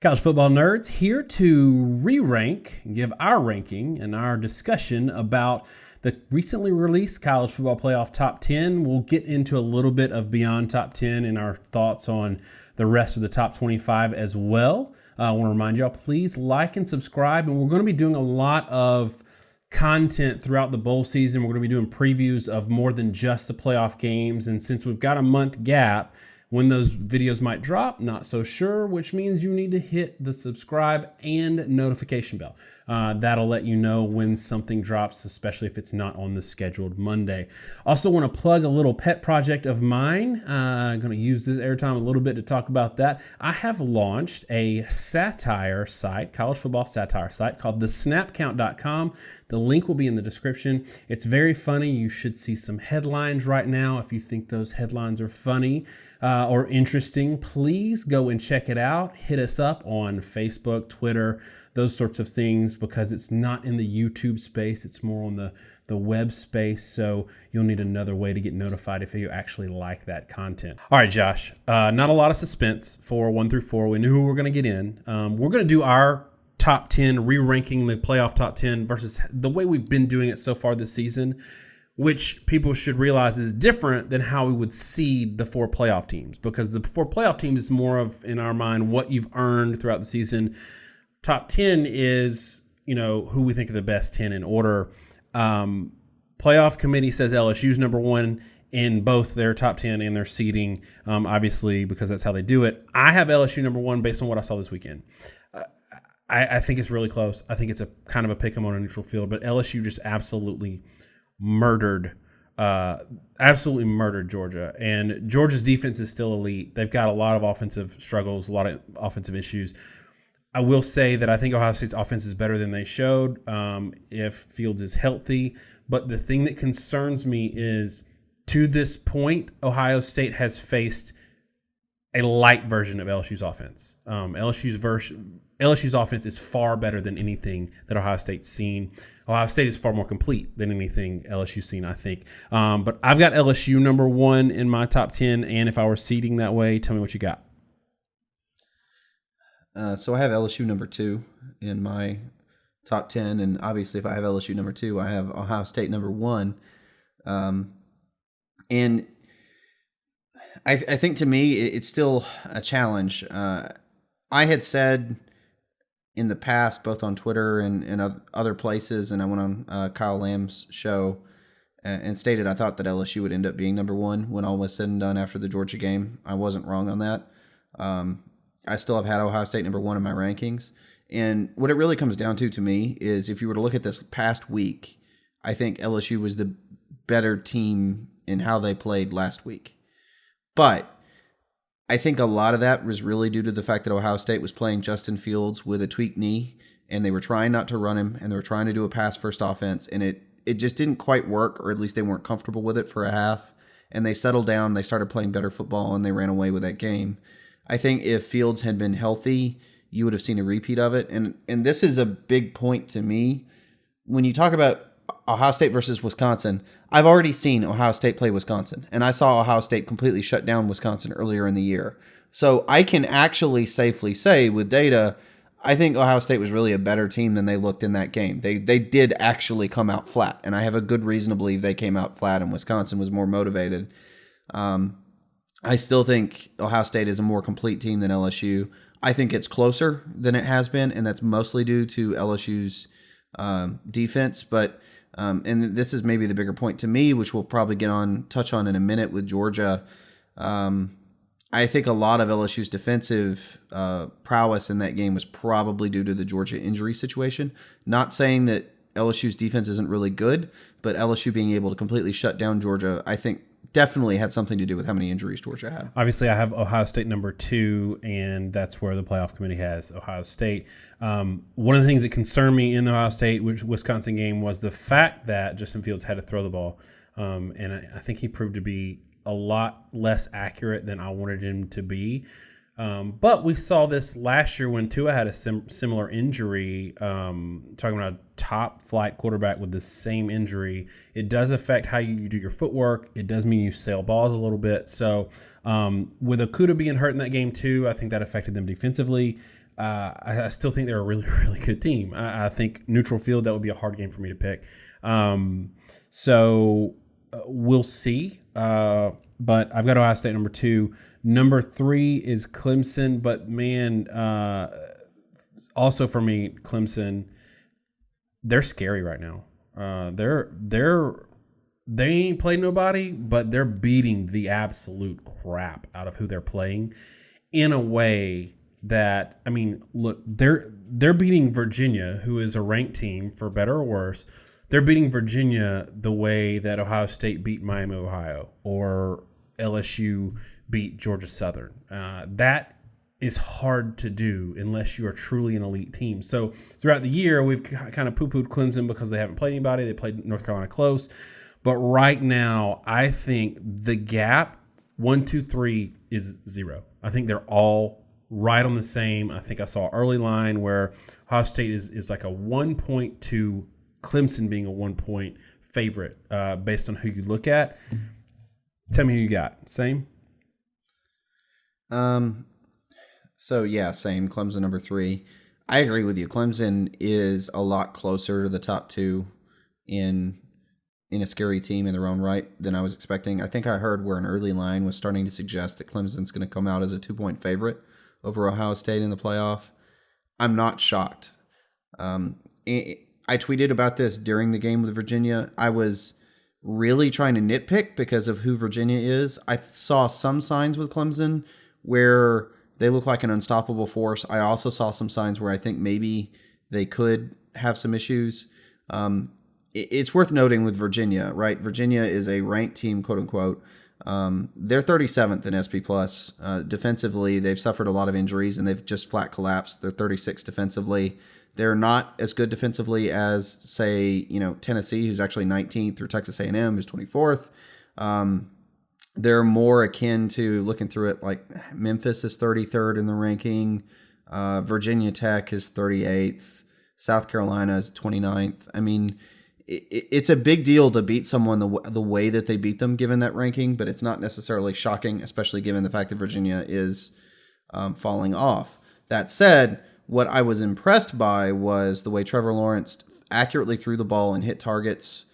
College football nerds here to re-rank, give our ranking and our discussion about the recently released College Football Playoff Top 10. We'll get into a little bit of beyond Top 10 and our thoughts on the rest of the Top 25 as well. I want to remind y'all, please like and subscribe. And we're going to be doing a lot of content throughout the bowl season. We're going to be doing previews of more than just the playoff games. And since we've got a month gap, when those videos might drop, not so sure, which means you need to hit the subscribe and notification bell. That'll let you know when something drops, especially if it's not on the scheduled Monday. Also want to plug a little pet project of mine. I'm going to use this airtime a little bit to talk about that. I have launched a satire site, college football satire site called thesnapcount.com. The link will be in the description. It's very funny. You should see some headlines right now. If you think those headlines are funny or interesting, please go and check it out. Hit us up on Facebook, Twitter, those sorts of things, because it's not in the YouTube space. It's more on the web space. So you'll need another way to get notified if you actually like that content. All right, Josh, not a lot of suspense for 1 through 4. We knew who we're going to get in. We're going to do our top 10, re-ranking the playoff top 10 versus the way we've been doing it so far this season, which people should realize is different than how we would seed the 4 playoff teams, because the 4 playoff teams is more of, in our mind, what you've earned throughout the season. Top 10 is, who we think are the best 10 in order. Playoff committee says LSU's number 1 in both their top 10 and their seeding, obviously, because that's how they do it. I have LSU number 1 based on what I saw this weekend. I think it's really close. I think it's a kind of a pick 'em on a neutral field, but LSU just absolutely murdered Georgia. And Georgia's defense is still elite. They've got a lot of offensive struggles, a lot of offensive issues. I will say that I think Ohio State's offense is better than they showed if Fields is healthy. But the thing that concerns me is, to this point, Ohio State has faced a light version of LSU's offense. LSU's offense is far better than anything that Ohio State's seen. Ohio State is far more complete than anything LSU's seen, I think. But I've got LSU number 1 in my top 10, and if I were seeding that way, tell me what you got. So I have LSU number 2 in my top 10, and obviously if I have LSU number 2, I have Ohio State number 1. And I think to me it's still a challenge. I had said in the past, both on Twitter and other places, and I went on Kyle Lamb's show and stated I thought that LSU would end up being number 1 when all was said and done after the Georgia game. I wasn't wrong on that. I still have had Ohio State number 1 in my rankings. And what it really comes down to me is, if you were to look at this past week, I think LSU was the better team in how they played last week. But I think a lot of that was really due to the fact that Ohio State was playing Justin Fields with a tweaked knee, and they were trying not to run him, and they were trying to do a pass-first offense, and it just didn't quite work, or at least they weren't comfortable with it for a half. And they settled down, they started playing better football, and they ran away with that game. I think if Fields had been healthy, you would have seen a repeat of it. And this is a big point to me. When you talk about Ohio State versus Wisconsin, I've already seen Ohio State play Wisconsin, and I saw Ohio State completely shut down Wisconsin earlier in the year. So I can actually safely say with data, I think Ohio State was really a better team than they looked in that game. They did actually come out flat, and I have a good reason to believe they came out flat and Wisconsin was more motivated. I still think Ohio State is a more complete team than LSU. I think it's closer than it has been, and that's mostly due to LSU's defense. But and this is maybe the bigger point to me, which we'll probably touch on in a minute with Georgia. I think a lot of LSU's defensive prowess in that game was probably due to the Georgia injury situation. Not saying that LSU's defense isn't really good, but LSU being able to completely shut down Georgia, I think, definitely had something to do with how many injuries Georgia had. Obviously, I have Ohio State number 2, and that's where the playoff committee has Ohio State. One of the things that concerned me in the Ohio State-Wisconsin game was the fact that Justin Fields had to throw the ball, and I think he proved to be a lot less accurate than I wanted him to be. But we saw this last year when Tua had a similar injury, talking about a top flight quarterback with the same injury. It does affect how you do your footwork. It does mean you sail balls a little bit. So with Okudah being hurt in that game too, I think that affected them defensively. I still think they're a really, really good team. I think neutral field, that would be a hard game for me to pick. So we'll see. But I've got Ohio State number 2. Number 3 is Clemson. But, man, also for me, Clemson, they're scary right now. They ain't played nobody, but they're beating the absolute crap out of who they're playing in a way that, I mean, look, they're beating Virginia, who is a ranked team, for better or worse. They're beating Virginia the way that Ohio State beat Miami, Ohio, or LSU beat Georgia Southern. That is hard to do unless you are truly an elite team. So throughout the year, we've kind of poo-pooed Clemson because they haven't played anybody. They played North Carolina close. But right now, I think the gap, 1, 2, 3, is 0. I think they're all right on the same. I think I saw an early line where Ohio State is like a 1.2, Clemson being a 1-point favorite based on who you look at. Tell me who you got. Same? So, yeah, same. Clemson number 3. I agree with you. Clemson is a lot closer to the top 2 in a scary team in their own right than I was expecting. I think I heard where an early line was starting to suggest that Clemson's going to come out as a 2-point favorite over Ohio State in the playoff. I'm not shocked. I tweeted about this during the game with Virginia. I was really trying to nitpick because of who Virginia is. I saw some signs with Clemson where they look like an unstoppable force. I also saw some signs where I think maybe they could have some issues. It's worth noting with Virginia, right? Virginia is a ranked team, quote unquote. They're 37th in SP+. Defensively, they've suffered a lot of injuries and they've just flat collapsed. They're 36th defensively. They're not as good defensively as, say, Tennessee, who's actually 19th, or Texas A&M, who's 24th. They're more akin to, looking through it, like Memphis is 33rd in the ranking. Virginia Tech is 38th. South Carolina is 29th. I mean, it's a big deal to beat someone the way that they beat them, given that ranking, but it's not necessarily shocking, especially given the fact that Virginia is falling off. That said, what I was impressed by was the way Trevor Lawrence accurately threw the ball and hit targets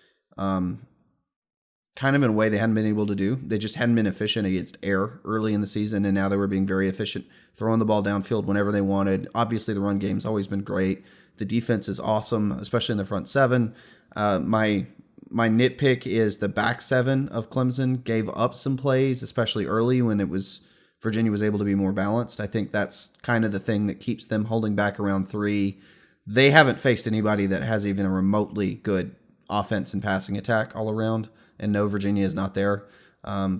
kind of in a way they hadn't been able to do. They just hadn't been efficient against air early in the season, and now they were being very efficient, throwing the ball downfield whenever they wanted. Obviously, the run game's always been great. The defense is awesome, especially in the front 7. My nitpick is the back 7 of Clemson gave up some plays, especially early when Virginia was able to be more balanced. I think that's kind of the thing that keeps them holding back around 3. They haven't faced anybody that has even a remotely good offense and passing attack all around, and no, Virginia is not there.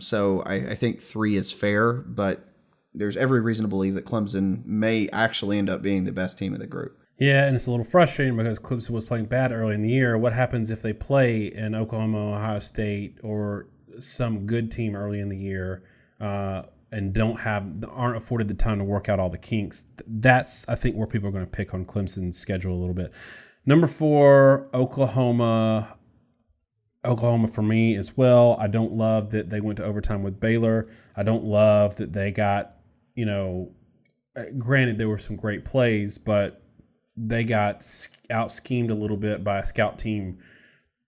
So I think 3 is fair, but there's every reason to believe that Clemson may actually end up being the best team of the group. Yeah, and it's a little frustrating because Clemson was playing bad early in the year. What happens if they play in Oklahoma, Ohio State, or some good team early in the year and aren't afforded the time to work out all the kinks? That's, I think, where people are going to pick on Clemson's schedule a little bit. Number 4, Oklahoma. Oklahoma for me as well. I don't love that they went to overtime with Baylor. I don't love that they got, granted there were some great plays, but they got out-schemed a little bit by a scout team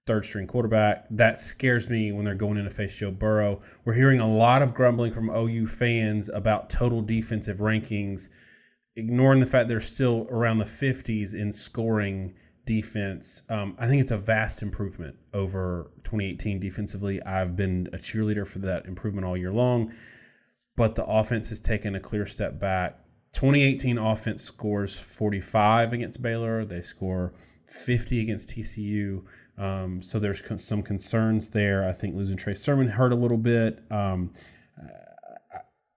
third-string quarterback. That scares me when they're going in to face Joe Burrow. We're hearing a lot of grumbling from OU fans about total defensive rankings, ignoring the fact they're still around the 50s in scoring defense. I think it's a vast improvement over 2018 defensively. I've been a cheerleader for that improvement all year long, but the offense has taken a clear step back. 2018 offense scores 45 against Baylor. They score 50 against TCU. So there's some concerns there. I think losing Trey Sermon hurt a little bit. I'm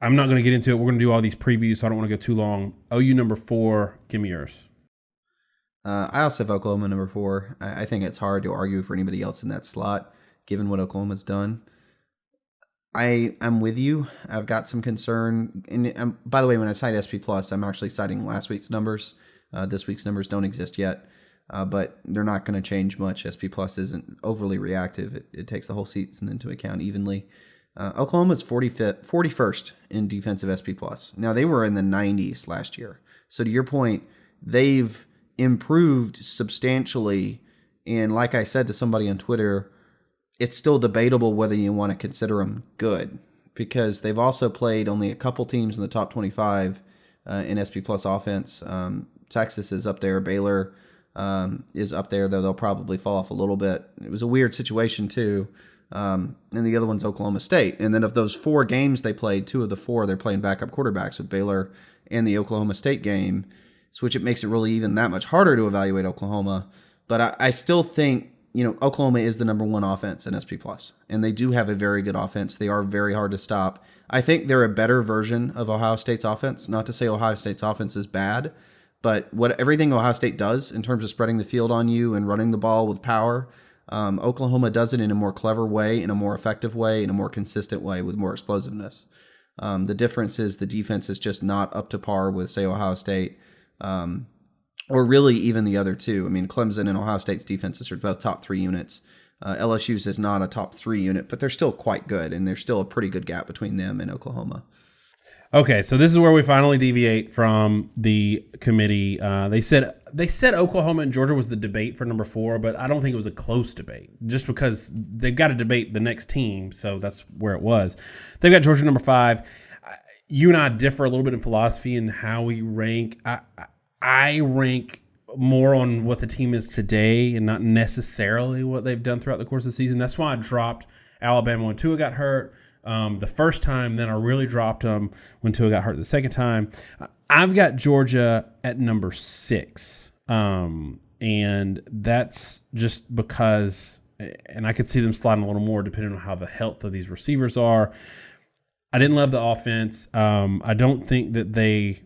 not going to get into it. We're going to do all these previews, so I don't want to go too long. OU number 4, give me yours. I also have Oklahoma number 4. I think it's hard to argue for anybody else in that slot, given what Oklahoma's done. I'm with you. I've got some concern. And by the way, when I cite SP+, I'm actually citing last week's numbers. This week's numbers don't exist yet, but they're not going to change much. SP+ isn't overly reactive. It takes the whole season into account evenly. Oklahoma's 41st in defensive SP+. Now, they were in the 90s last year. So to your point, they've improved substantially. And like I said to somebody on Twitter, it's still debatable whether you want to consider them good, because they've also played only a couple teams in the top 25 in SP Plus offense. Texas is up there. Baylor is up there, though they'll probably fall off a little bit. It was a weird situation, too. And the other one's Oklahoma State. And then of those 4 games they played, 2 of the 4, they're playing backup quarterbacks with Baylor and the Oklahoma State game, which it makes it really even that much harder to evaluate Oklahoma. But I still think, Oklahoma is the number 1 offense in SP Plus, and they do have a very good offense. They are very hard to stop. I think they're a better version of Ohio State's offense. Not to say Ohio State's offense is bad, but everything Ohio State does in terms of spreading the field on you and running the ball with power, Oklahoma does it in a more clever way, in a more effective way, in a more consistent way with more explosiveness. The difference is the defense is just not up to par with, say, Ohio State, or really even the other two. I mean, Clemson and Ohio State's defenses are both top 3 units. LSU's is not a top 3 unit, but they're still quite good, and there's still a pretty good gap between them and Oklahoma. Okay, so this is where we finally deviate from the committee. They said Oklahoma and Georgia was the debate for number 4, but I don't think it was a close debate, just because they've got to debate the next team, so that's where it was. They've got Georgia number 5. You and I differ a little bit in philosophy and how we rank. I rank more on what the team is today and not necessarily what they've done throughout the course of the season. That's why I dropped Alabama when Tua got hurt the first time. Then I really dropped them when Tua got hurt the second time. I've got Georgia at number 6. And that's just because, and I could see them sliding a little more depending on how the health of these receivers are. I didn't love the offense. I don't think that they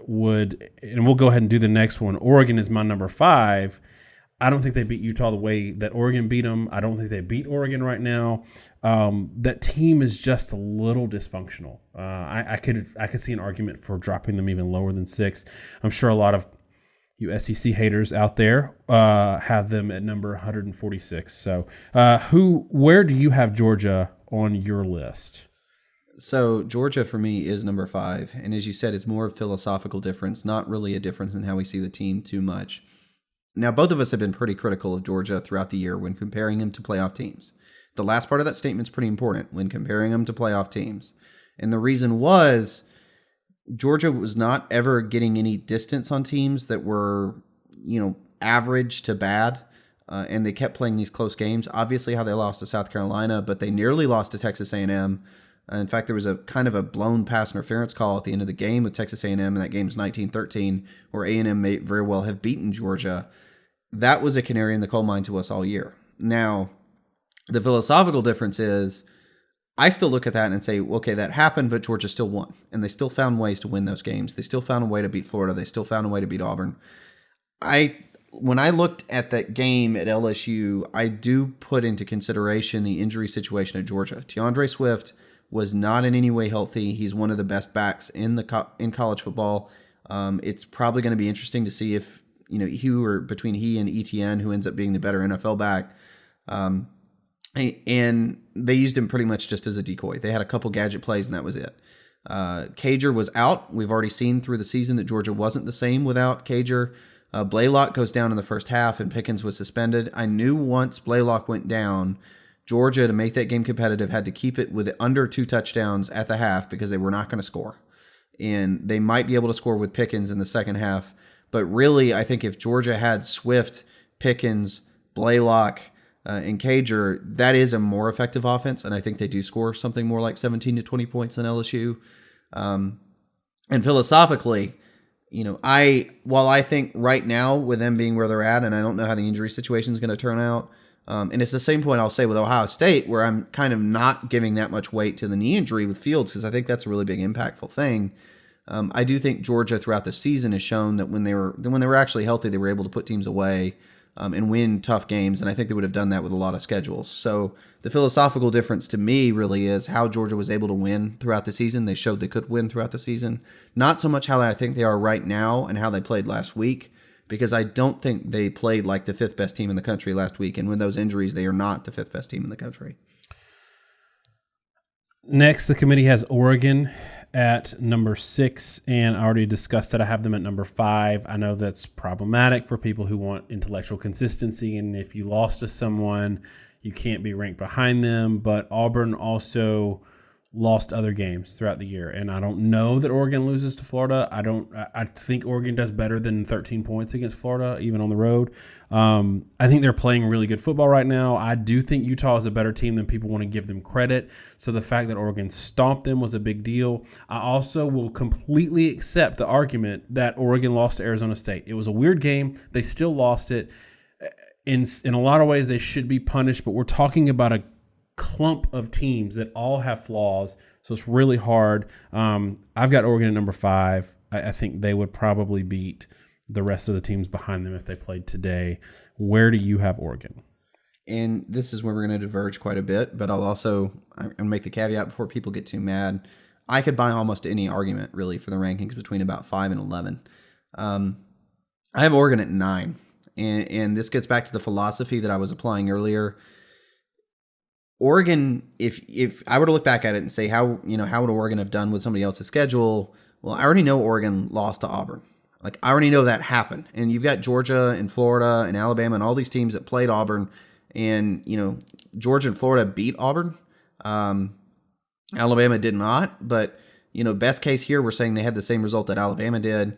would, and we'll go ahead and do the next one. Oregon is my number 5. I don't think they beat Utah the way that Oregon beat them. I don't think they beat Oregon right now. That team is just a little dysfunctional. I could see an argument for dropping them even lower than 6. I'm sure a lot of you SEC haters out there have them at number 146. So where do you have Georgia on your list? So Georgia for me is number 5. And as you said, it's more a philosophical difference, not really a difference in how we see the team too much. Now, both of us have been pretty critical of Georgia throughout the year when comparing them to playoff teams. The last part of that statement is pretty important when comparing them to playoff teams. And the reason was Georgia was not ever getting any distance on teams that were, average to bad. And they kept playing these close games. Obviously how they lost to South Carolina, but they nearly lost to Texas A&M. In fact, there was a kind of a blown pass interference call at the end of the game with Texas A&M, and that game was 19-13, where A&M may very well have beaten Georgia. That was a canary in the coal mine to us all year. Now, the philosophical difference is I still look at that and say, okay, that happened, but Georgia still won, and they still found ways to win those games. They still found a way to beat Florida. They still found a way to beat Auburn. When I looked at that game at LSU, I do put into consideration the injury situation at Georgia. DeAndre Swift was not in any way healthy. He's one of the best backs in college football. It's probably going to be interesting to see if between he and Etienne, who ends up being the better NFL back. And they used him pretty much just as a decoy. They had a couple gadget plays, and that was it. Cager was out. We've already seen through the season that Georgia wasn't the same without Cager. Blaylock goes down in the first half, and Pickens was suspended. I knew once Blaylock went down, Georgia, to make that game competitive, had to keep it with under 2 touchdowns at the half because they were not going to score. And they might be able to score with Pickens in the second half. But really, I think if Georgia had Swift, Pickens, Blaylock, and Cager, that is a more effective offense. And I think they do score something more like 17 to 20 points than LSU. And philosophically, while I think right now with them being where they're at, and I don't know how the injury situation is going to turn out, and it's the same point I'll say with Ohio State, where I'm kind of not giving that much weight to the knee injury with Fields because I think that's a really big impactful thing. I do think Georgia throughout the season has shown that when they were actually healthy, they were able to put teams away and win tough games, and I think they would have done that with a lot of schedules. So the philosophical difference to me really is how Georgia was able to win throughout the season. They showed they could win throughout the season. Not so much how I think they are right now and how they played last week, because I don't think they played like the 5th best team in the country last week. And with those injuries, they are not the 5th best team in the country. Next, the committee has Oregon at number 6, and I already discussed that I have them at number 5. I know that's problematic for people who want intellectual consistency, and if you lost to someone, you can't be ranked behind them. But Auburn also lost other games throughout the year, and I don't know that Oregon loses to Florida. I think Oregon does better than 13 points against Florida, even on the road. I think they're playing really good football right now. I do think Utah is a better team than people want to give them credit. So the fact that Oregon stomped them was a big deal. I also will completely accept the argument that Oregon lost to Arizona State. It was a weird game. They still lost it. In a lot of ways, they should be punished, but we're talking about a clump of teams that all have flaws, so it's really hard. I've got Oregon at number 5. I think they would probably beat the rest of the teams behind them if they played today. Where do you have Oregon? And this is where we're going to diverge quite a bit, but I'm going to make the caveat before people get too mad. I could buy almost any argument, really, for the rankings between about 5 and 11. I have Oregon at 9, and this gets back to the philosophy that I was applying earlier. Oregon, if I were to look back at it and say how would Oregon have done with somebody else's schedule? Well, I already know Oregon lost to Auburn. Like, I already know that happened. And you've got Georgia and Florida and Alabama and all these teams that played Auburn, and Georgia and Florida beat Auburn. Alabama did not, but best case here, we're saying they had the same result that Alabama did.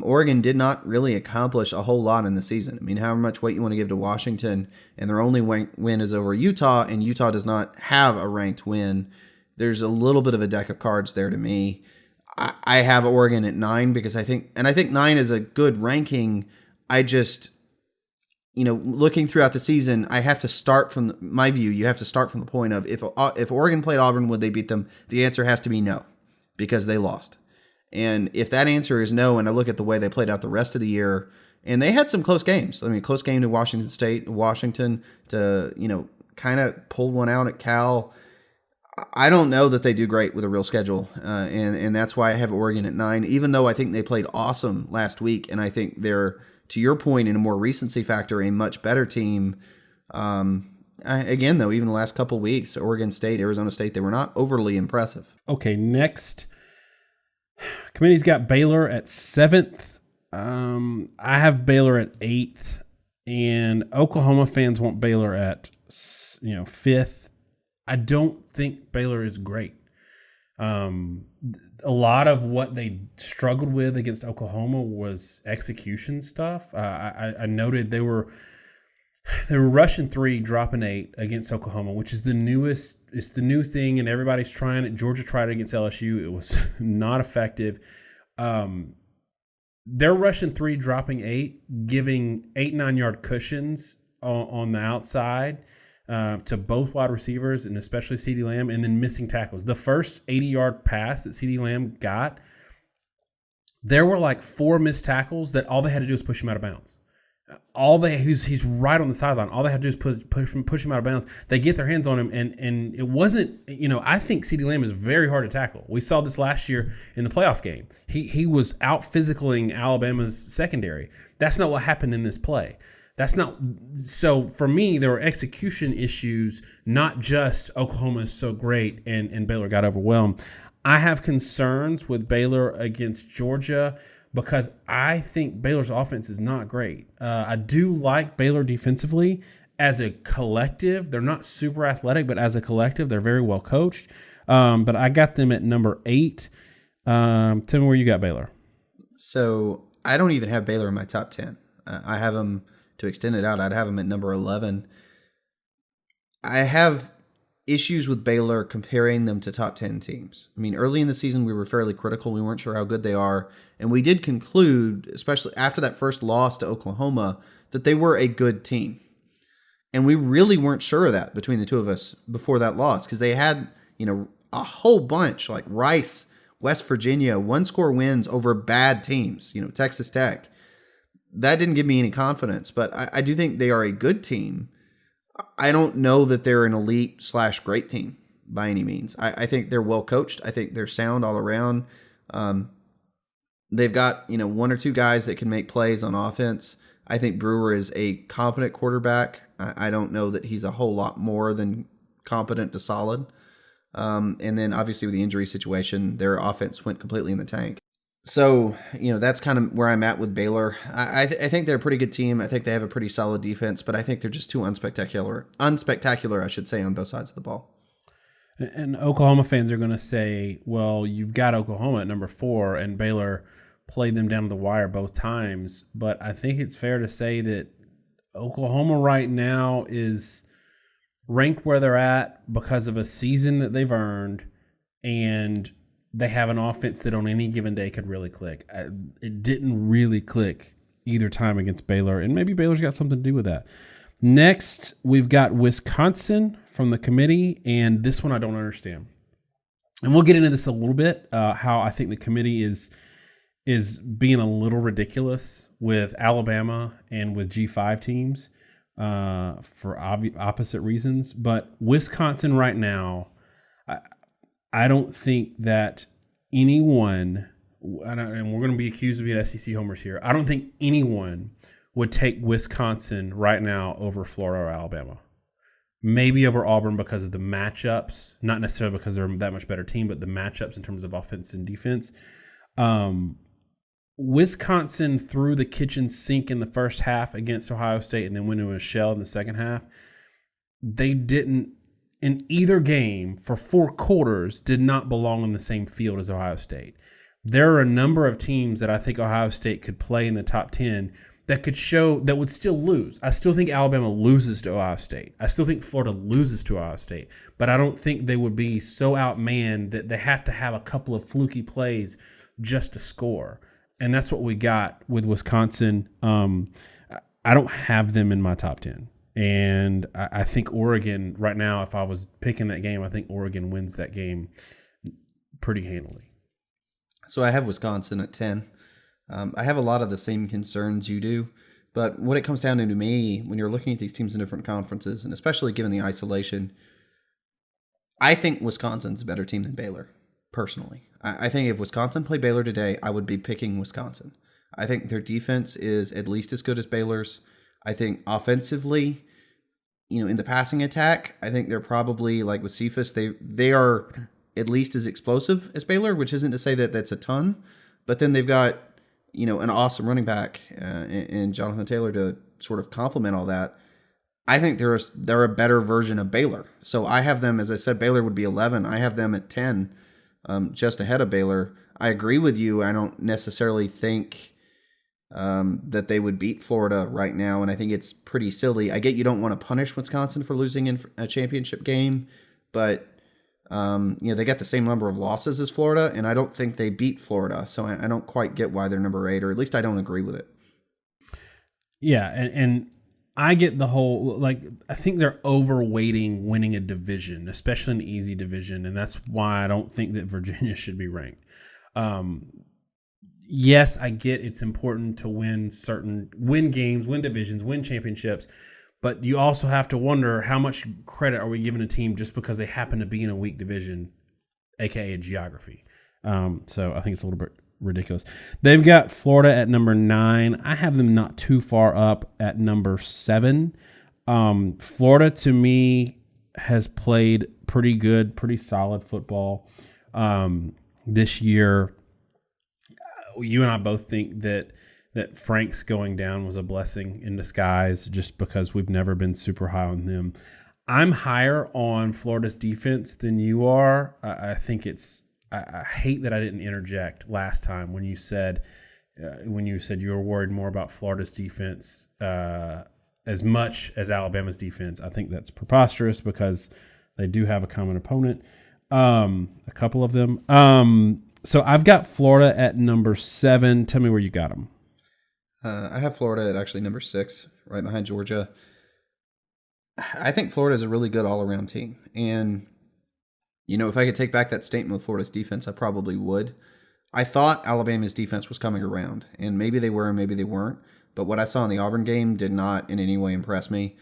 Oregon did not really accomplish a whole lot in the season. I mean, however much weight you want to give to Washington, and their only win is over Utah, and Utah does not have a ranked win. There's a little bit of a deck of cards there to me. I have Oregon at 9 because I think 9 is a good ranking. I just, looking throughout the season, I have to start from my view. You have to start from the point of if Oregon played Auburn, would they beat them? The answer has to be no, because they lost. And if that answer is no, and I look at the way they played out the rest of the year, and they had some close games. I mean, close game to Washington State, Washington to, kind of pulled one out at Cal. I don't know that they do great with a real schedule. And that's why I have Oregon at 9, even though I think they played awesome last week. And I think they're, to your point, in a more recency factor, a much better team. Again, though, even the last couple weeks, Oregon State, Arizona State, they were not overly impressive. Okay, next. Committee's got Baylor at 7th. I have Baylor at 8th, and Oklahoma fans want Baylor at 5th. I don't think Baylor is great. A lot of what they struggled with against Oklahoma was execution stuff. I noted they were rushing 3, dropping 8 against Oklahoma, which is the newest. It's the new thing, and everybody's trying it. Georgia tried it against LSU. It was not effective. They're rushing 3, dropping 8, giving 8-9-yard cushions on the outside to both wide receivers and especially CeeDee Lamb, and then missing tackles. The first 80-yard pass that CeeDee Lamb got, there were like 4 missed tackles that all they had to do was push him out of bounds. He's right on the sideline. All they have to do is push him out of bounds. They get their hands on him, and it wasn't. I think CeeDee Lamb is very hard to tackle. We saw this last year in the playoff game. He was out physicaling Alabama's secondary. That's not what happened in this play. That's not. So for me, there were execution issues, not just Oklahoma is so great and Baylor got overwhelmed. I have concerns with Baylor against Georgia, because I think Baylor's offense is not great. I do like Baylor defensively as a collective. They're not super athletic, but as a collective, they're very well coached. But I got them at number 8. Tell me where you got Baylor. So I don't even have Baylor in my top 10. I have them, to extend it out, I'd have them at number 11. I have issues with Baylor comparing them to top 10 teams. I mean, early in the season, we were fairly critical. We weren't sure how good they are. And we did conclude, especially after that first loss to Oklahoma, that they were a good team. And we really weren't sure of that between the two of us before that loss, because they had, a whole bunch, like Rice, West Virginia, 1-score wins over bad teams, Texas Tech. That didn't give me any confidence, but I do think they are a good team. I don't know that they're an elite/great team by any means. I think they're well coached. I think they're sound all around. They've got, 1 or 2 guys that can make plays on offense. I think Brewer is a competent quarterback. I don't know that he's a whole lot more than competent to solid. And then obviously with the injury situation, their offense went completely in the tank. So, that's kind of where I'm at with Baylor. I think they're a pretty good team. I think they have a pretty solid defense, but I think they're just too unspectacular, I should say, on both sides of the ball. And Oklahoma fans are going to say, well, you've got Oklahoma at number 4, and Baylor played them down to the wire both times. But I think it's fair to say that Oklahoma right now is ranked where they're at because of a season that they've earned, and they have an offense that on any given day could really click. It didn't really click either time against Baylor, and maybe Baylor's got something to do with that. Next, we've got Wisconsin from the committee, and this one I don't understand. And we'll get into this a little bit, how I think the committee is being a little ridiculous with Alabama and with G5 teams for opposite reasons. But Wisconsin right now, I don't think that anyone, and we're going to be accused of being SEC homers here, I don't think anyone would take Wisconsin right now over Florida or Alabama. Maybe over Auburn because of the matchups, not necessarily because they're that much better team, but the matchups in terms of offense and defense. Wisconsin threw the kitchen sink in the first half against Ohio State and then went into a shell in the second half. They didn't, in either game for 4 quarters, did not belong on the same field as Ohio State. There are a number of teams that I think Ohio State could play in the top 10 that could show that would still lose. I still think Alabama loses to Ohio State. I still think Florida loses to Ohio State. But I don't think they would be so outmanned that they have to have a couple of fluky plays just to score. And that's what we got with Wisconsin. I don't have them in my top 10. And I think Oregon right now, if I was picking that game, I think Oregon wins that game pretty handily. So I have Wisconsin at 10. I have a lot of the same concerns you do, but what it comes down to me, when you're looking at these teams in different conferences, and especially given the isolation, I think Wisconsin's a better team than Baylor, personally. I think if Wisconsin played Baylor today, I would be picking Wisconsin. I think their defense is at least as good as Baylor's. I think offensively, in the passing attack, I think they're probably, like with Cephas, they are at least as explosive as Baylor, which isn't to say that that's a ton, but then they've got an awesome running back in Jonathan Taylor to sort of complement all that. I think they're a better version of Baylor. So I have them, as I said, Baylor would be 11. I have them at 10, just ahead of Baylor. I agree with you. I don't necessarily think that they would beat Florida right now, and I think it's pretty silly. I get you don't want to punish Wisconsin for losing in a championship game, but they got the same number of losses as Florida, and I don't think they beat Florida. So I don't quite get why they're number 8, or at least I don't agree with it. Yeah, and I get the whole, I think they're overweighting winning a division, especially an easy division, and that's why I don't think that Virginia should be ranked. Yes, I get it's important to win games, win divisions, win championships, but you also have to wonder how much credit are we giving a team just because they happen to be in a weak division, aka geography. So I think it's a little bit ridiculous. They've got Florida at number 9. I have them not too far up at number 7. Florida, to me, has played pretty good, pretty solid football this year. You and I both think that Frank's going down was a blessing in disguise just because we've never been super high on them. I'm higher on Florida's defense than you are. I think I hate that I didn't interject last time when you said you were worried more about Florida's defense as much as Alabama's defense. I think that's preposterous because they do have a common opponent, a couple of them. So I've got Florida at number 7. Tell me where you got them. I have Florida at actually number 6, right behind Georgia. I think Florida is a really good all-around team. And, if I could take back that statement with Florida's defense, I probably would. I thought Alabama's defense was coming around, and maybe they were and maybe they weren't. But what I saw in the Auburn game did not in any way impress me.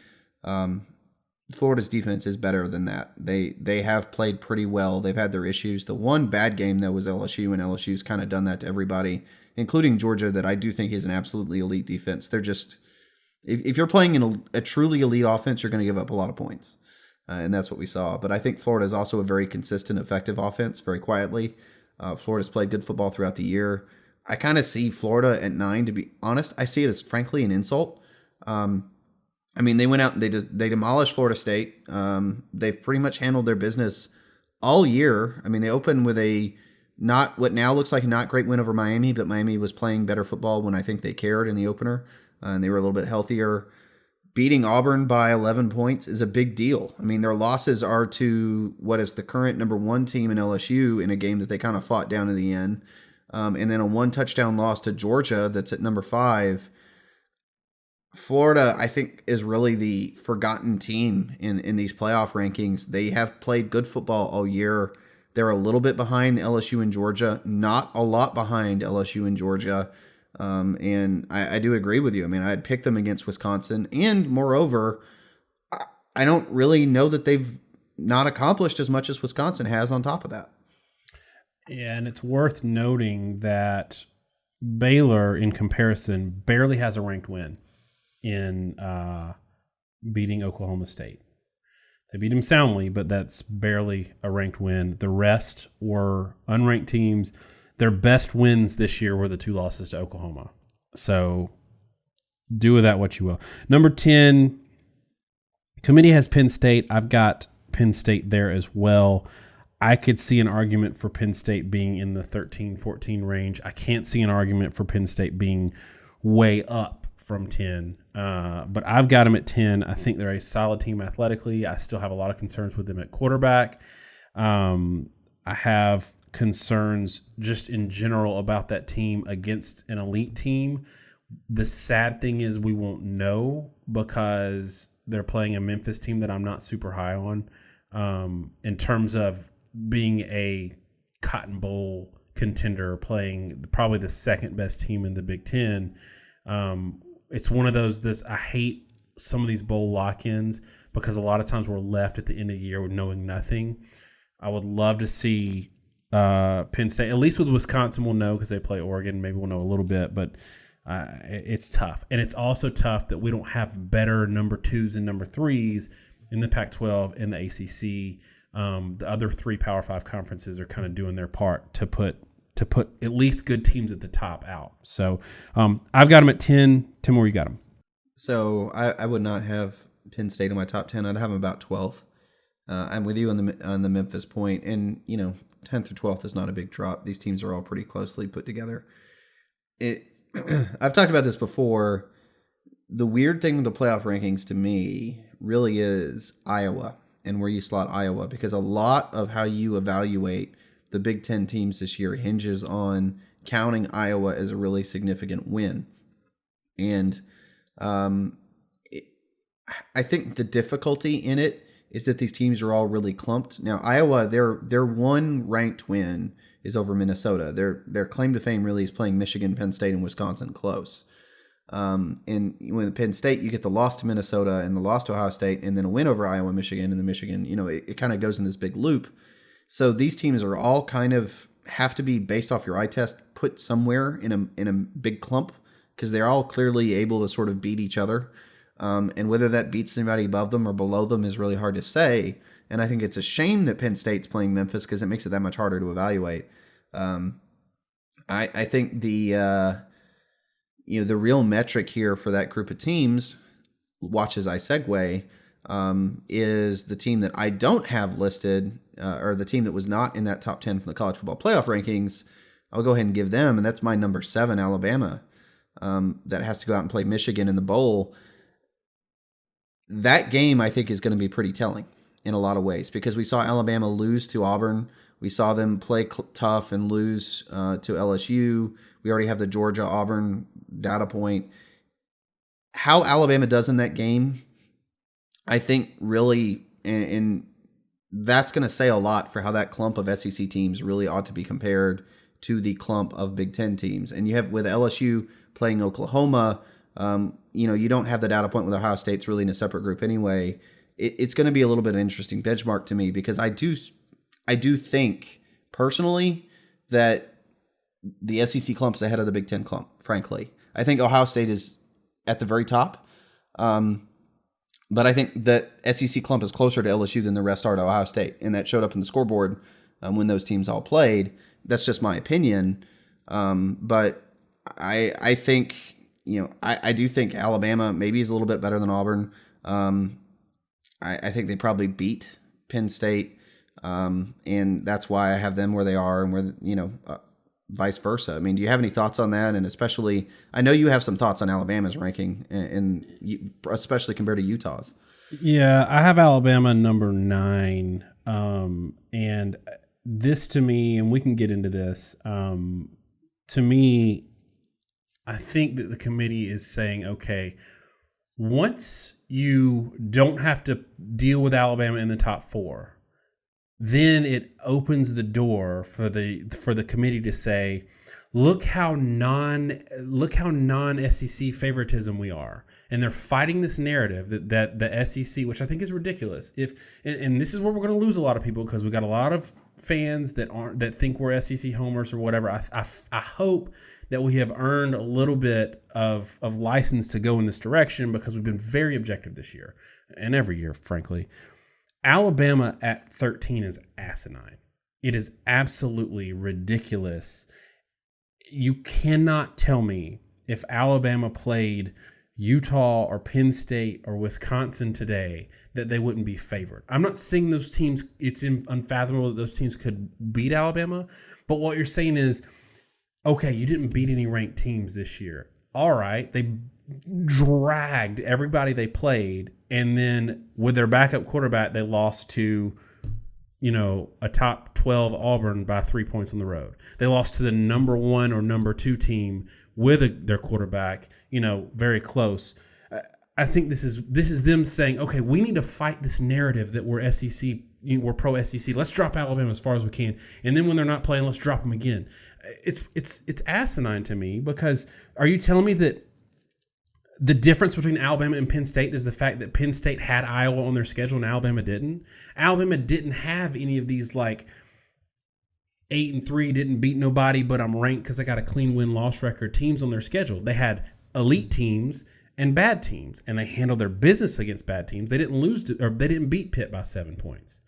Florida's defense is better than that. They have played pretty well. They've had their issues. The one bad game, though, was LSU, and LSU's kind of done that to everybody, including Georgia, that I do think is an absolutely elite defense. They're just, if you're playing in a truly elite offense, you're going to give up a lot of points. and that's what we saw. But I think Florida is also a very consistent, effective offense, very quietly. Florida's played good football throughout the year. I kind of see Florida at 9, to be honest. I see it as, frankly, an insult. I mean, they went out and they demolished Florida State. They've pretty much handled their business all year. I mean, they opened with a not what now looks like a not great win over Miami, but Miami was playing better football when I think they cared in the opener, and they were a little bit healthier. Beating Auburn by 11 points is a big deal. I mean, their losses are to what is the current number 1 team in LSU in a game that they kind of fought down to the end, and then a 1-touchdown loss to Georgia that's at number 5. Florida, I think, is really the forgotten team in these playoff rankings. They have played good football all year. They're a little bit behind LSU and Georgia, not a lot behind LSU and Georgia. And I do agree with you. I mean, I'd pick them against Wisconsin. And moreover, I don't really know that they've not accomplished as much as Wisconsin has on top of that. Yeah, and it's worth noting that Baylor, in comparison, barely has a ranked win in beating Oklahoma State. They beat them soundly, but that's barely a ranked win. The rest were unranked teams. Their best wins this year were the 2 losses to Oklahoma. So do with that what you will. Number 10, committee has Penn State. I've got Penn State there as well. I could see an argument for Penn State being in the 13-14 range. I can't see an argument for Penn State being way up from 10. But I've got them at 10. I think they're a solid team athletically. I still have a lot of concerns with them at quarterback. I have concerns just in general about that team against an elite team. The sad thing is we won't know because they're playing a Memphis team that I'm not super high on in terms of being a Cotton Bowl contender, playing probably the second best team in the Big Ten. It's one of those, I hate some of these bowl lock-ins because a lot of times we're left at the end of the year with knowing nothing. I would love to see Penn State, at least with Wisconsin, we'll know because they play Oregon. Maybe we'll know a little bit, but it's tough. And it's also tough that we don't have better number 2s and number 3s in the Pac-12 and the ACC. The other 3 Power 5 conferences are kind of doing their part to put at least good teams at the top out. So I've got them at 10. Tim, where you got them? So I would not have Penn State in my top 10. I'd have them about 12. I'm with you on the Memphis point. And, 10th through 12th is not a big drop. These teams are all pretty closely put together. I've talked about this before. The weird thing with the playoff rankings to me really is Iowa and where you slot Iowa, because a lot of how you evaluate the Big Ten teams this year hinges on counting Iowa as a really significant win. And I think the difficulty in it is that these teams are all really clumped. Now, Iowa, their one ranked win is over Minnesota. Their claim to fame really is playing Michigan, Penn State, and Wisconsin close. And with Penn State, you get the loss to Minnesota and the loss to Ohio State, and then a win over Iowa, Michigan, and the Michigan. It kind of goes in this big loop. So these teams are all kind of have to be, based off your eye test, put somewhere in a big clump because they're all clearly able to sort of beat each other. And whether that beats anybody above them or below them is really hard to say. And I think it's a shame that Penn State's playing Memphis because it makes it that much harder to evaluate. I think the real metric here for that group of teams, watch as I segue, is the team that I don't have listed, or the team that was not in that top 10 from the college football playoff rankings. I'll go ahead and give them, and that's my number 7, Alabama, that has to go out and play Michigan in the bowl. That game, I think, is going to be pretty telling in a lot of ways because we saw Alabama lose to Auburn. We saw them play tough and lose to LSU. We already have the Georgia-Auburn data point. How Alabama does in that game, I think really, and that's going to say a lot for how that clump of SEC teams really ought to be compared to the clump of Big Ten teams. And you have, with LSU playing Oklahoma, you don't have the data point with Ohio State. It's really in a separate group anyway. It's going to be a little bit of an interesting benchmark to me because I do think personally that the SEC clump's ahead of the Big Ten clump, frankly. I think Ohio State is at the very top. But I think that SEC clump is closer to LSU than the rest are to Ohio State, and that showed up in the scoreboard when those teams all played. That's just my opinion. But I think, I do think Alabama maybe is a little bit better than Auburn. I think they probably beat Penn State, and that's why I have them where they are, and where vice versa. I mean, do you have any thoughts on that? And especially, I know you have some thoughts on Alabama's ranking, and especially compared to Utah's. Yeah, I have Alabama number 9, and this to me, and we can get into this. To me, I think that the committee is saying, okay, once you don't have to deal with Alabama in the top 4, then it opens the door for the committee to say, look how non SEC favoritism we are, and they're fighting this narrative that the SEC, which I think is ridiculous. And this is where we're going to lose a lot of people, because we got a lot of fans that think we're SEC homers or whatever. I hope that we have earned a little bit of license to go in this direction, because we've been very objective this year and every year, frankly. Alabama at 13 is asinine. It is absolutely ridiculous. You cannot tell me if Alabama played Utah or Penn State or Wisconsin today that they wouldn't be favored. I'm not saying those teams, it's unfathomable that those teams could beat Alabama, but what you're saying is, okay, you didn't beat any ranked teams this year. All right, they dragged everybody they played, and then with their backup quarterback, they lost to, a top 12 Auburn by 3 points on the road. They lost to the number 1 or number 2 team with their quarterback, very close. I think this is them saying, okay, we need to fight this narrative that we're SEC, we're pro SEC. Let's drop Alabama as far as we can, and then when they're not playing, let's drop them again. It's asinine to me, because are you telling me that the difference between Alabama and Penn State is the fact that Penn State had Iowa on their schedule and Alabama didn't? Alabama didn't have any of these 8-3, didn't beat nobody, but I'm ranked because I got a clean win-loss record teams on their schedule. They had elite teams and bad teams, and they handled their business against bad teams. They didn't they didn't beat Pitt by 7 points.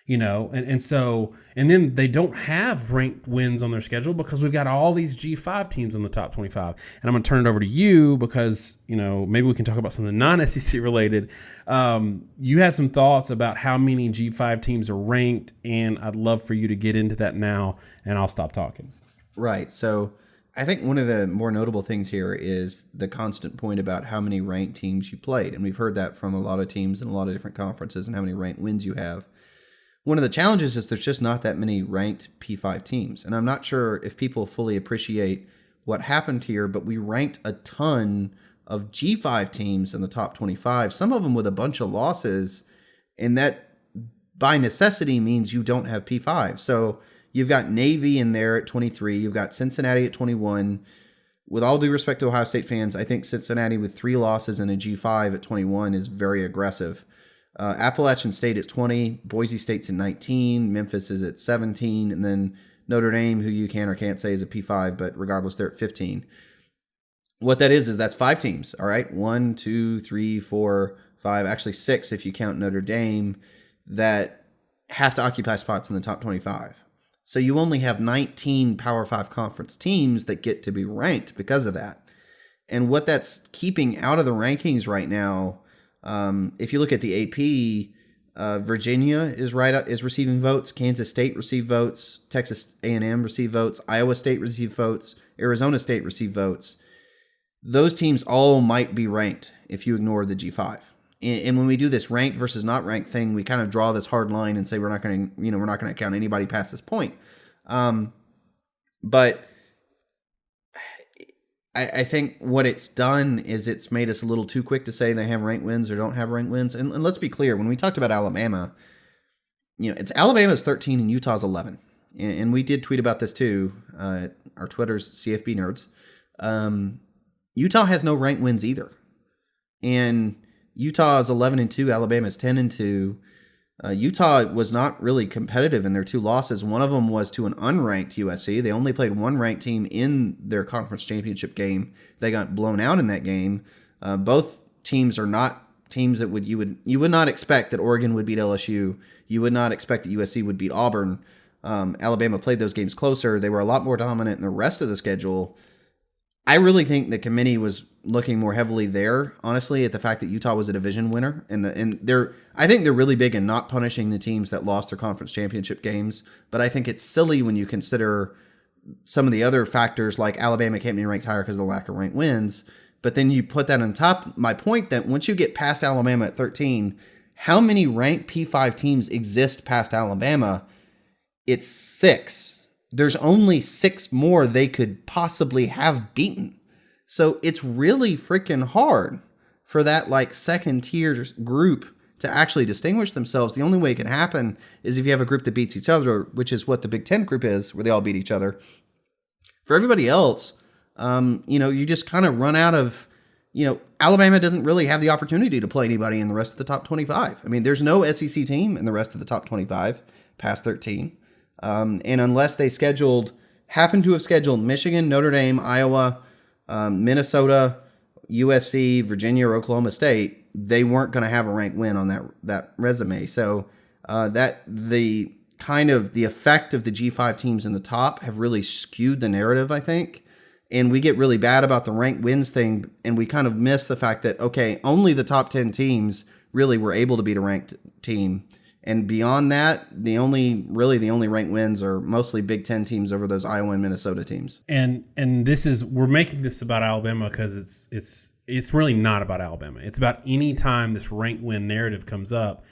And then they don't have ranked wins on their schedule because we've got all these G5 teams in the top 25. And I'm going to turn it over to you because, maybe we can talk about something non-SEC related. You had some thoughts about how many G5 teams are ranked, and I'd love for you to get into that now, and I'll stop talking. Right. So I think one of the more notable things here is the constant point about how many ranked teams you played. And we've heard that from a lot of teams in a lot of different conferences, and how many ranked wins you have. One of the challenges is there's just not that many ranked P5 teams. And I'm not sure if people fully appreciate what happened here, but we ranked a ton of G5 teams in the top 25, some of them with a bunch of losses. And that by necessity means you don't have P5. So you've got Navy in there at 23. You've got Cincinnati at 21. With all due respect to Ohio State fans, I think Cincinnati with 3 losses and a G5 at 21 is very aggressive. Appalachian State at 20, Boise State's at 19, Memphis is at 17, and then Notre Dame, who you can or can't say is a P5, but regardless, they're at 15. What that is that's 5 teams, all right? 1, 2, 3, 4, 5, actually 6 if you count Notre Dame, that have to occupy spots in the top 25. So you only have 19 Power 5 conference teams that get to be ranked because of that. And what that's keeping out of the rankings right now, if you look at the AP, Virginia is receiving votes. Kansas State received votes. Texas A&M received votes. Iowa State received votes. Arizona State received votes. Those teams all might be ranked if you ignore the G5. And when we do this ranked versus not ranked thing, we kind of draw this hard line and say we're not going to count anybody past this point. But I think what it's done is it's made us a little too quick to say they have ranked wins or don't have ranked wins. And let's be clear, when we talked about Alabama, it's Alabama's 13 and Utah's 11. And we did tweet about this too. Our Twitter's CFP nerds. Utah has no ranked wins either. And Utah is 11-2. Alabama is 10-2. Utah was not really competitive in their 2 losses. One of them was to an unranked USC. They only played one ranked team in their conference championship game. They got blown out in that game. Both teams are not teams that you would not expect that Oregon would beat LSU. You would not expect that USC would beat Auburn. Alabama played those games closer. They were a lot more dominant in the rest of the schedule. I really think the committee was looking more heavily there, honestly, at the fact that Utah was a division winner, I think they're really big in not punishing the teams that lost their conference championship games. But I think it's silly when you consider some of the other factors, like Alabama can't be ranked higher because of the lack of ranked wins. But then you put that on top. My point that once you get past Alabama at 13, how many ranked P5 teams exist past Alabama? It's 6. There's only 6 more they could possibly have beaten. So it's really freaking hard for that like second tier group to actually distinguish themselves. The only way it can happen is if you have a group that beats each other, which is what the Big Ten group is, where they all beat each other. For everybody else, you just kind of run out of, Alabama doesn't really have the opportunity to play anybody in the rest of the top 25. I mean, there's no SEC team in the rest of the top 25 past 13. And unless they happened to have scheduled Michigan, Notre Dame, Iowa, Minnesota, USC, Virginia, or Oklahoma State, they weren't going to have a ranked win on that resume. So the effect of the G5 teams in the top have really skewed the narrative, I think. And we get really bad about the ranked wins thing, and we kind of miss the fact that, okay, only the top 10 teams really were able to beat a ranked team. And beyond that, the only ranked wins are mostly Big Ten teams over those Iowa and Minnesota teams. And we're making this about Alabama because it's really not about Alabama. It's about any time this ranked win narrative comes up.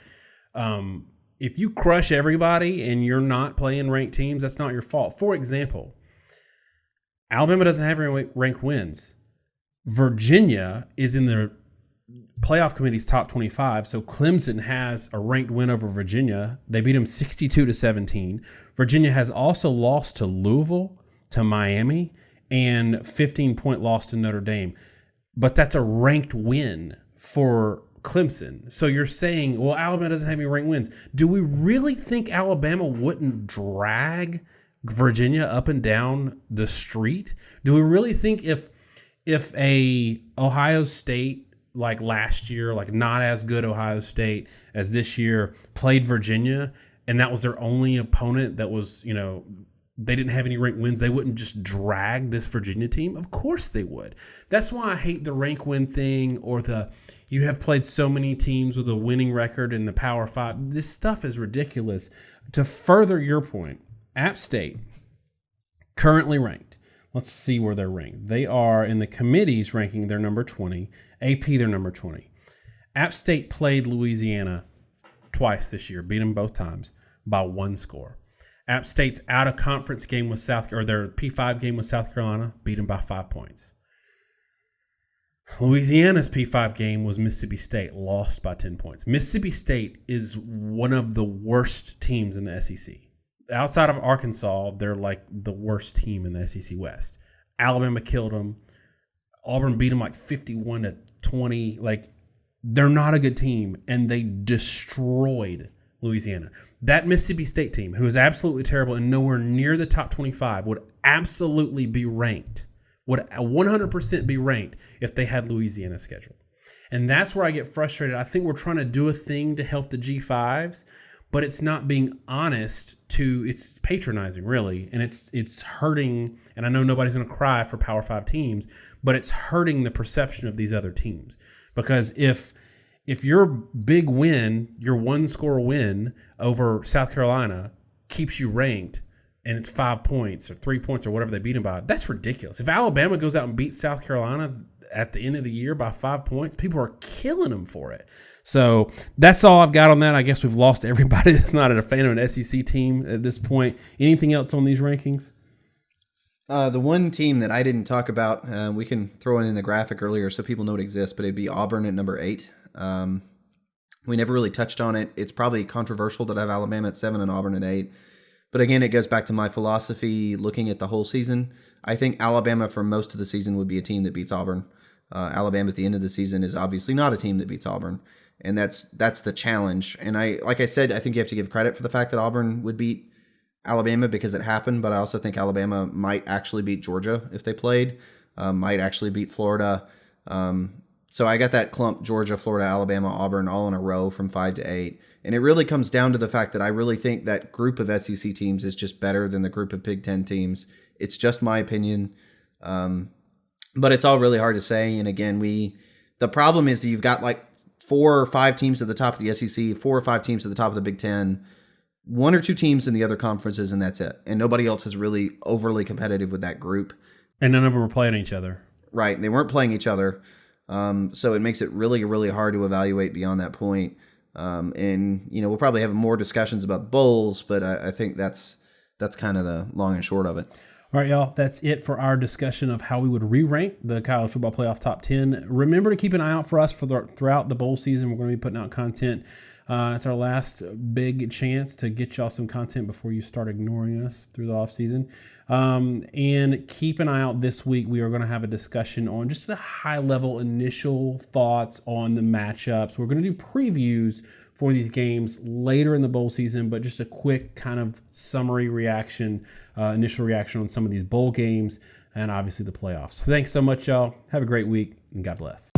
If you crush everybody and you're not playing ranked teams, that's not your fault. For example, Alabama doesn't have any ranked wins. Virginia is in the playoff committee's top 25, so Clemson has a ranked win over Virginia. They beat them 62-17. Virginia has also lost to Louisville, to Miami, and 15-point loss to Notre Dame. But that's a ranked win for Clemson. So you're saying, well, Alabama doesn't have any ranked wins. Do we really think Alabama wouldn't drag Virginia up and down the street? Do we really think if a Ohio State, like last year, like not as good Ohio State as this year, played Virginia, and that was their only opponent that was, they didn't have any ranked wins, they wouldn't just drag this Virginia team? Of course they would. That's why I hate the rank win thing, or you have played so many teams with a winning record in the Power 5. This stuff is ridiculous. To further your point, App State, currently ranked. Let's see where they're ranked. They are in the committee's ranking, they're number 20. AP, they're number 20. App State played Louisiana twice this year, beat them both times by 1 score. App State's out-of-conference game with their P5 game with South Carolina, beat them by 5 points. Louisiana's P5 game was Mississippi State, lost by 10 points. Mississippi State is one of the worst teams in the SEC. Outside of Arkansas, they're like the worst team in the SEC West. Alabama killed them. Auburn beat them like 51-20. Like, they're not a good team, and they destroyed Louisiana. That Mississippi State team, who is absolutely terrible and nowhere near the top 25, would absolutely be ranked, would 100% be ranked if they had Louisiana scheduled. And that's where I get frustrated. I think we're trying to do a thing to help the G5s, but it's not being honest. It's patronizing, really, and it's hurting. And I know nobody's going to cry for Power 5 teams, but it's hurting the perception of these other teams. Because if your big win, your 1-score win over South Carolina keeps you ranked, and it's 5 points or 3 points or whatever they beat them by, that's ridiculous. If Alabama goes out and beats South Carolina at the end of the year by 5 points, people are killing them for it. So that's all I've got on that. I guess we've lost everybody that's not a fan of an SEC team at this point. Anything else on these rankings? The one team that I didn't talk about, we can throw it in the graphic earlier so people know it exists, but it'd be Auburn at number 8. We never really touched on it. It's probably controversial that I have Alabama at 7 and Auburn at 8. But again, it goes back to my philosophy looking at the whole season. I think Alabama for most of the season would be a team that beats Auburn. Alabama at the end of the season is obviously not a team that beats Auburn. And that's the challenge. And like I said, I think you have to give credit for the fact that Auburn would beat Alabama because it happened, but I also think Alabama might actually beat Georgia if they played, might actually beat Florida. So I got that clump: Georgia, Florida, Alabama, Auburn, all in a row from 5 to 8. And it really comes down to the fact that I really think that group of SEC teams is just better than the group of Big Ten teams. It's just my opinion. But it's all really hard to say. And again, the problem is that you've got like 4 or 5 teams at the top of the SEC, 4 or 5 teams at the top of the Big Ten, 1 or 2 teams in the other conferences, and that's it. And nobody else is really overly competitive with that group. And none of them are playing each other. Right. They weren't playing each other. So it makes it really, really hard to evaluate beyond that point. And, we'll probably have more discussions about bowls, but I think that's kind of the long and short of it. All right, y'all, that's it for our discussion of how we would re-rank the College Football Playoff Top 10. Remember to keep an eye out for us throughout the bowl season. We're going to be putting out content. It's our last big chance to get y'all some content before you start ignoring us through the offseason. And keep an eye out this week. We are going to have a discussion on just the high-level initial thoughts on the matchups. We're going to do previews for these games later in the bowl season, but just a quick kind of summary reaction, initial reaction on some of these bowl games and obviously the playoffs. Thanks so much, y'all. Have a great week, and God bless.